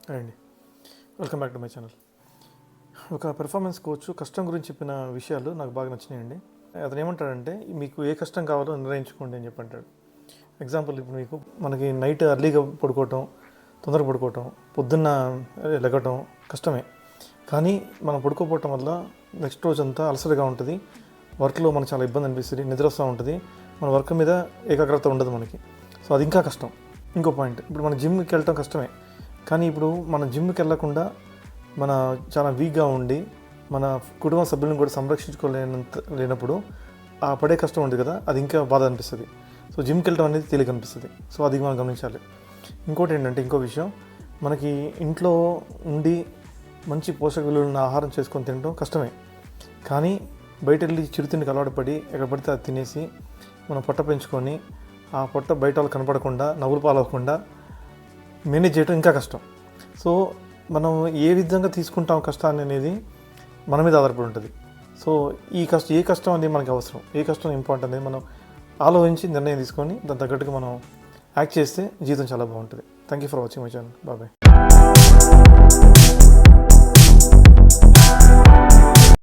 Hi అండి, welcome back to my channel. ఒక performance coach కష్టం గురించి చెప్పిన విషయాలు నాకు బాగా నచ్చినాయండి. అతను ఏమంటాడంటే, మీకు ఏ కష్టం కావాలో నిర్ణయించుకోండి అని చెప్పి అంటాడు. ఎగ్జాంపుల్, ఇప్పుడు మీకు మనకి నైట్ అర్లీగా పడుకోవటం, తొందరగా పడుకోవటం, పొద్దున్న లెగటం కష్టమే. కానీ మనం పడుకోపోవటం వల్ల నెక్స్ట్ రోజంతా అలసటగా ఉంటుంది, వర్క్లో మనకు చాలా ఇబ్బంది అనిపిస్తుంది, నిద్ర వస్తూ ఉంటుంది, మన వర్క్ మీద ఏకాగ్రత ఉండదు మనకి. సో అది ఇంకా కష్టం. ఇంకో పాయింట్, ఇప్పుడు మన జిమ్కి వెళ్ళటం కష్టమే. కానీ ఇప్పుడు మన జిమ్కి వెళ్ళకుండా మన చాలా వీక్గా ఉండి మన కుటుంబ సభ్యులను కూడా లేనప్పుడు ఆ పడే కష్టం ఉంది కదా, అది ఇంకా బాధ అనిపిస్తుంది. సో జిమ్కి వెళ్ళడం అనేది తేలిక అనిపిస్తుంది. సో అది మనం గమనించాలి. ఇంకోటి ఏంటంటే, ఇంకో విషయం, మనకి ఇంట్లో ఉండి మంచి పోషక విలువలను ఆహారం చేసుకొని తినడం కష్టమే. కానీ బయట వెళ్ళి చిరుతిండికి అలవాటు పడి ఎక్కడ పడితే అది తినేసి మనం పొట్ట పెంచుకొని ఆ పొట్ట బయట వాళ్ళు కనపడకుండా నవ్వులు పాలవకుండా మేనేజ్ చేయడం ఇంకా కష్టం. సో మనం ఏ విధంగా తీసుకుంటాం కష్టాన్ని అనేది మన మీద ఆధారపడి ఉంటుంది. సో ఏ కష్టం అనేది మనకి అవసరం, ఏ కష్టం ఇంపార్టెంట్ అనేది మనం ఆలోచించి నిర్ణయం తీసుకొని దాని తగ్గట్టుగా మనం యాక్ట్ చేస్తే జీవితం చాలా బాగుంటుంది. Thank you for watching my channel. Bye.